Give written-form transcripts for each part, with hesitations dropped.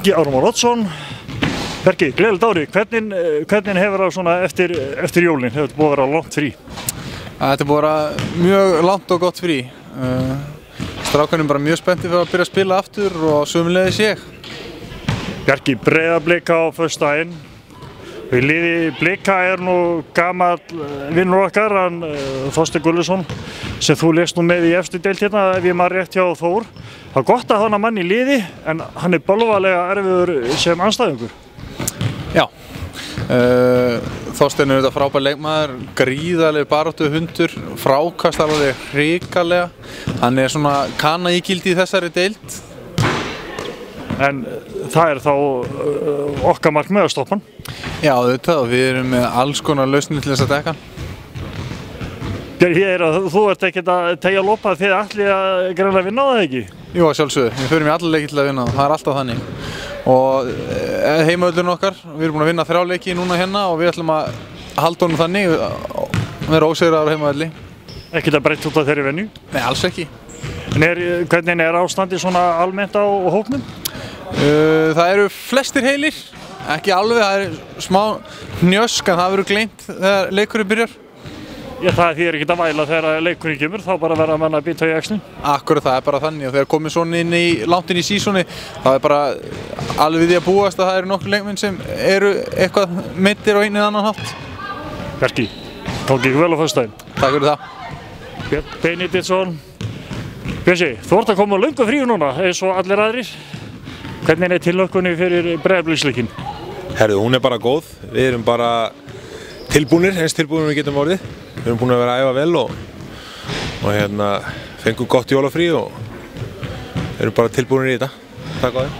Bjarki Ármann Oddsson. Bjarki, gleðilegt ári. Hvernig hefur það svona eftir jólin? Hefur þetta búið að vera langt frí? Þetta er búið að vera mjög langt og gott frí. Strákarnir bara mjög spenntir fyrir að byrja að spila aftur og sömuleiðis ég. Bjarki, Breiðablik á föstudaginn. Í liði Blika nú gamall vinnur okkar, hann Þorsteinn Gulluðsson, sem þú lékst nú með í efstu deild hérna, ef ég man rétt hjá Þór. Það er gott að hafa mann í liði, en hann er bölvalega erfiður sem andstæðingur. Já, Þorsteinn er þetta frábær leikmaður, gríðarlegur baráttuhundur, frákastar alveg hrikalega. Hann er svona kanaígildi í þessari deild. En það er þá okkar markmið að stoppa hann. Já, auðvitað, og við erum með alls konar lausnir til þess að dekka hann. Þú ert ekkert að tegja lopa, þið ætlið að greinlega vinna á það ekki? Jú, að sjálfsögðu, við förum í alla leiki til að vinna, það er alltaf þannig. Og heimavöllurinn okkar, við erum búin að vinna 3 leiki núna hérna og við ætlum að halda honum þannig, vera ósigraðar á heimavölli. Ekkert að breyta út af þeirri venju? Nei, alls ekki. En hvernig er ástandið svona almennt á hópnum? Það eru flestir heilir, ekki alveg, það er smá hnjösk en það verður gleymt þegar leikurinn byrjar. Já, það þýðir ekkert að væla þegar leikurinn kemur, þá bara verða menn að bíta í axlinn. Akkurat, það er bara þannig og þegar komið svona langt inn í sísoni, þá er bara alveg við því að búast að það eru nokkur leikmenn sem eru eitthvað meiddir á einn eða annan hátt. Bjarki, gangi ykkur vel á föstudaginn. Takk fyrir það. Björn Benediktsson. Björnsi, þú ert að koma á löngu fríu núna, eins og allir aðrir. Hvernig er tilhlökkunin fyrir Breiðabliksleikinn? Herðu, hún er bara góð. Við erum bara tilbúnir, eins tilbúnir við getum orðið. Við erum búin að vera að æfa vel og fengum gott jólafrí og erum bara tilbúnir í þetta. Takk á þér.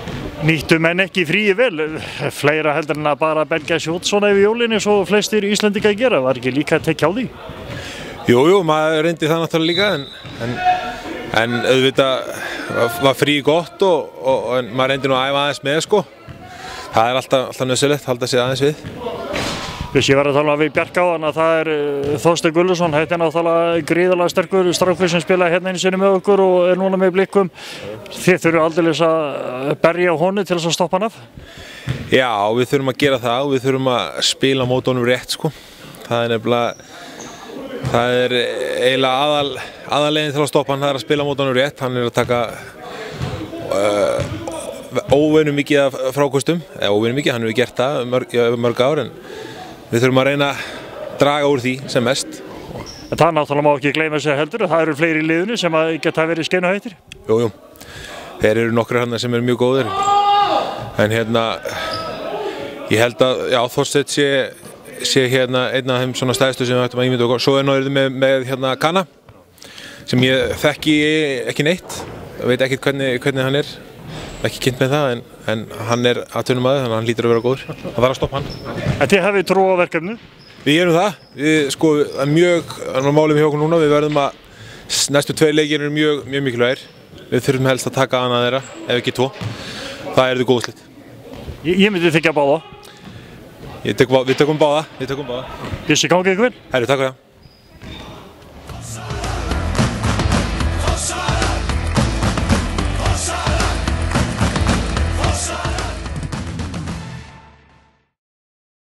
Nýttu menn ekki fríi vel? Fleira heldur en að bara belgja sjót svona yfir jólin eins og flestir Íslendingar gera. Var ekki líka að tekja á því? Jú, maður reyndi það náttúrulega líka en auðvitað var frí gott og maður reyndi nú að æfa aðeins með sko. Það er alltaf nauðsynlegt, halda sig aðeins við. Ég var að tala við Bjarka á hann að það er Þorsteinn Gulluðsson, þetta er náttúrulega gríðarlega sterkur strákur sem spilaði hérna einu sinni með okkur og er núna með Blikum. Þið þurfum aldeilis að berja á honum til þess að stoppa hann af? Já, við þurfum að gera það og við þurfum að spila mót honum rétt sko. Það er eiginlega aðalegin til að stoppa hann, það er að spila mót honum rétt. Hann er að taka óvenju mikið af frákostum, óvenju mikið, hann hefur gert það mörg ár en við þurfum að reyna að draga úr því sem mest. En það náttúrulega má ekki gleyma sig heldur, það eru fleiri í liðinu sem geta verið skeinuhættir? Jú, þeir eru nokkrir hérna sem eru mjög góðir. En ég held að Þorsteinn sé hérna einn af þeim svona stæðstu sem við ættum að ímynda okkur. Svo er náttúrulega með Kana sem ég þekki ekki neitt, veit ekkert hvernig hann er, ekki kynnt með það en hann er atvinnumaður þannig að hann lítur að vera góður. Það þarf að stoppa hann. En þið hafið trú á verkefninu? Við gerum það. Það er mjög málum hjá okkur núna. Við verðum að næstu 2 leikir eru mjög mikilvægir. Við þurfum helst að taka annað þeirra, ef ekki 2. Það er þið góð úrslit. Ég myndi þykja báða. Við tökum báða. Bjössi, gangi ykkur vel? Herru, takk fyrir það.